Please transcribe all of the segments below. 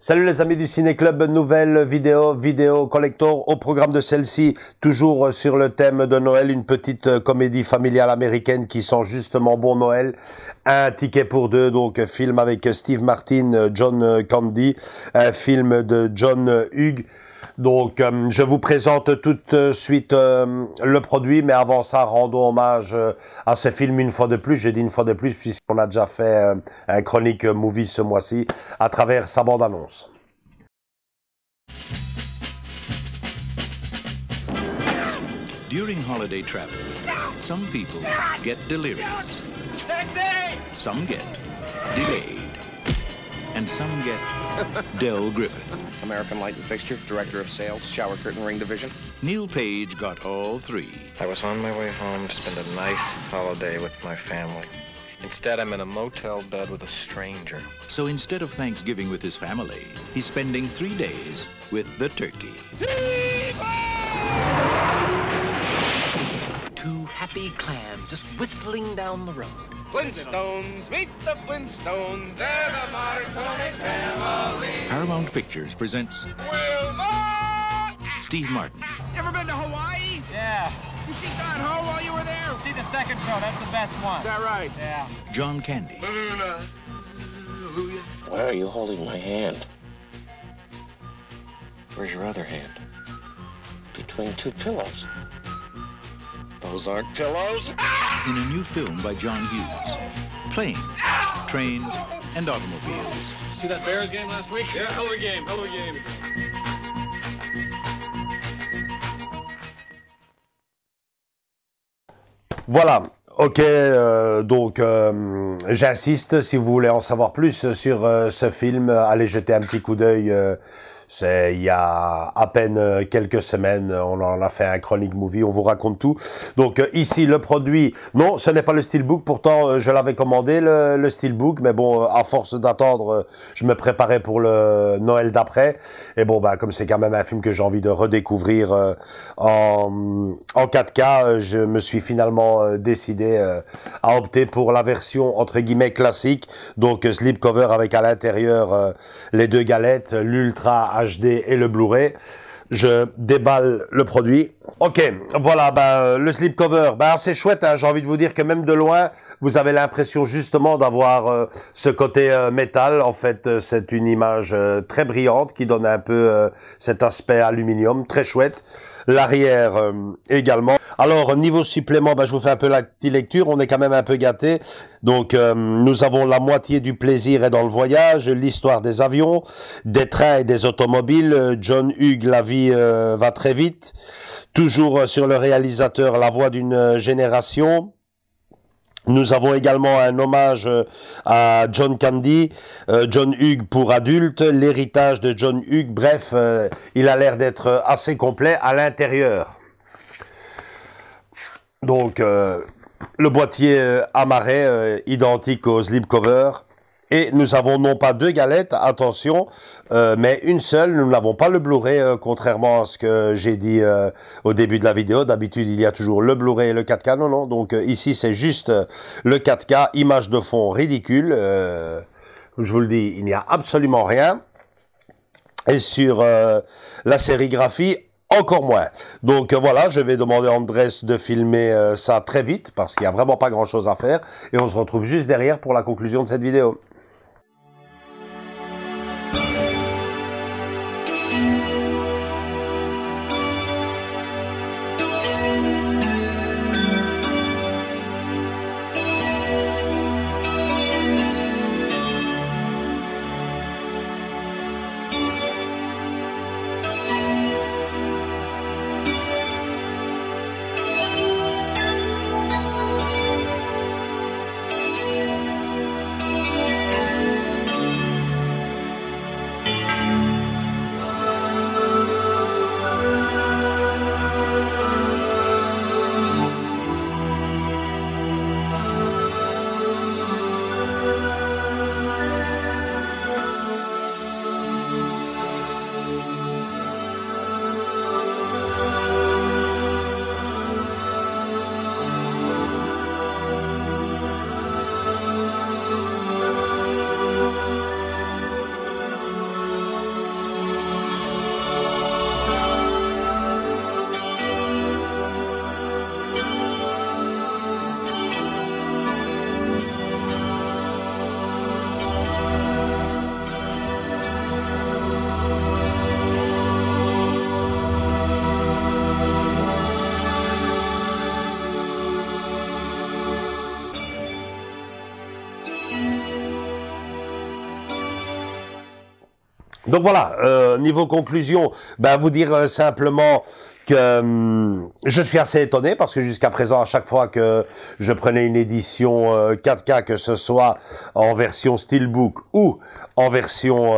Salut les amis du Ciné Club, nouvelle vidéo collector au programme de celle-ci, toujours sur le thème de Noël, une petite comédie familiale américaine qui sent justement bon Noël. Un ticket pour deux, donc film avec Steve Martin, John Candy, un film de John Hughes. Donc, je vous présente tout de suite le produit, mais avant ça, rendons hommage à ce film une fois de plus. J'ai dit une fois de plus, puisqu'on a déjà fait un chronique movie ce mois-ci à travers sa bande-annonce. During holiday travel, some people get delirious, some get delayed, and some get Del Griffin. American Light and Fixture, Director of Sales, Shower Curtain Ring Division. Neil Page got all three. I was on my way home to spend a nice holiday with my family. Instead, I'm in a motel bed with a stranger. So instead of Thanksgiving with his family, he's spending 3 days with the turkey. Two happy clams just whistling down the road. Flintstones, meet the Flintstones, they're the Marconi family. Paramount Pictures presents Wilma! Steve Martin, You ever been to Hawaii? Yeah. You see Don Ho while you were there? See the second show, that's the best one. Is that right? Yeah. John Candy, Why are you holding my hand? Where's your other hand? Between two pillows. Those aren't pillows. in a new film by John Hughes. Planes, trains, and automobiles. See that Bears game last week? Yeah, hell of a game, hell of a game. Voilà. Ok, donc j'insiste, si vous voulez en savoir plus sur ce film, allez jeter un petit coup d'œil. C'est il y a à peine quelques semaines, on en a fait un chronique movie, on vous raconte tout. Donc ici le produit, non, ce n'est pas le steelbook, pourtant je l'avais commandé le steelbook, mais bon, à force d'attendre, je me préparais pour le Noël d'après. Et bon, bah comme c'est quand même un film que j'ai envie de redécouvrir en 4K, je me suis finalement décidé à opter pour la version entre guillemets classique, donc slipcover avec à l'intérieur les deux galettes, l'Ultra HD et le Blu-ray. Je déballe le produit. Ok, voilà, le slipcover, assez chouette, hein, j'ai envie de vous dire que même de loin, vous avez l'impression justement d'avoir ce côté métal. En fait, c'est une image très brillante qui donne un peu cet aspect aluminium, très chouette. L'arrière également. Alors, niveau supplément, je vous fais un peu la petite lecture, on est quand même un peu gâtés. Donc, nous avons la moitié du plaisir est dans le voyage, l'histoire des avions, des trains et des automobiles. John Hughes, la vie va très vite. Toujours sur le réalisateur, la voix d'une génération. Nous avons également un hommage à John Candy, John Hughes pour adultes, l'héritage de John Hughes. Bref, il a l'air d'être assez complet à l'intérieur. Donc, le boîtier amarré, identique au slipcover. Et nous avons non pas deux galettes, attention, mais une seule. Nous n'avons pas le Blu-ray, contrairement à ce que j'ai dit au début de la vidéo. D'habitude, il y a toujours le Blu-ray et le 4K. Non, non. Donc ici, c'est juste le 4K, image de fond ridicule. Je vous le dis, il n'y a absolument rien. Et sur la sérigraphie, encore moins. Donc voilà, je vais demander à Andrés de filmer ça très vite, parce qu'il n'y a vraiment pas grand-chose à faire. Et on se retrouve juste derrière pour la conclusion de cette vidéo. Donc voilà, niveau conclusion, ben vous dire simplement que je suis assez étonné parce que jusqu'à présent, à chaque fois que je prenais une édition 4K, que ce soit en version Steelbook ou en version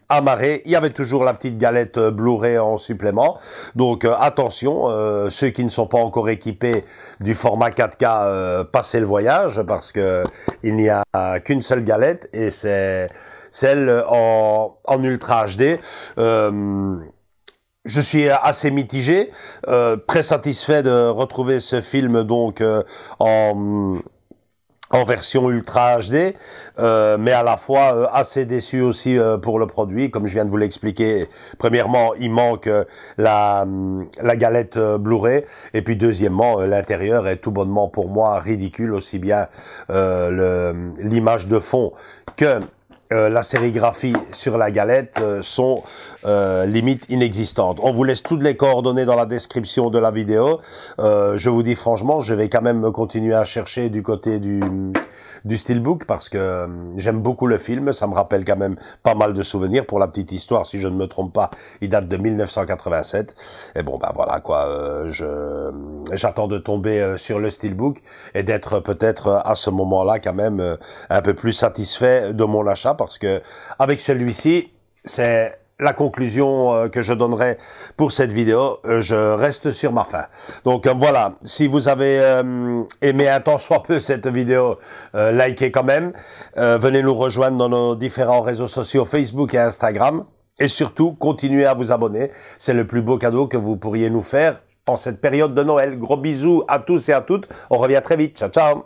amarrée, il y avait toujours la petite galette Blu-ray en supplément. Donc attention, ceux qui ne sont pas encore équipés du format 4K, passez le voyage parce que il n'y a qu'une seule galette et c'est celle en Ultra HD. Je suis assez mitigé, très satisfait de retrouver ce film donc en version Ultra HD, mais à la fois assez déçu aussi pour le produit, comme je viens de vous l'expliquer. Premièrement, il manque la galette Blu-ray, et puis deuxièmement, l'intérieur est tout bonnement pour moi ridicule, aussi bien l'image de fond que la sérigraphie sur la galette sont limite inexistantes. On vous laisse toutes les coordonnées dans la description de la vidéo. Je vous dis franchement, je vais quand même continuer à chercher du côté du Steelbook parce que j'aime beaucoup le film. Ça me rappelle quand même pas mal de souvenirs. Pour la petite histoire, si je ne me trompe pas, il date de 1987. Et bon, ben voilà quoi. J'attends de tomber sur le Steelbook et d'être peut-être à ce moment-là quand même un peu plus satisfait de mon achat parce que avec celui-ci, c'est la conclusion que je donnerai pour cette vidéo. Je reste sur ma faim. Donc voilà, si vous avez aimé un tant soit peu cette vidéo, likez quand même. Venez nous rejoindre dans nos différents réseaux sociaux Facebook et Instagram. Et surtout, continuez à vous abonner. C'est le plus beau cadeau que vous pourriez nous faire en cette période de Noël. Gros bisous à tous et à toutes. On revient très vite. Ciao, ciao.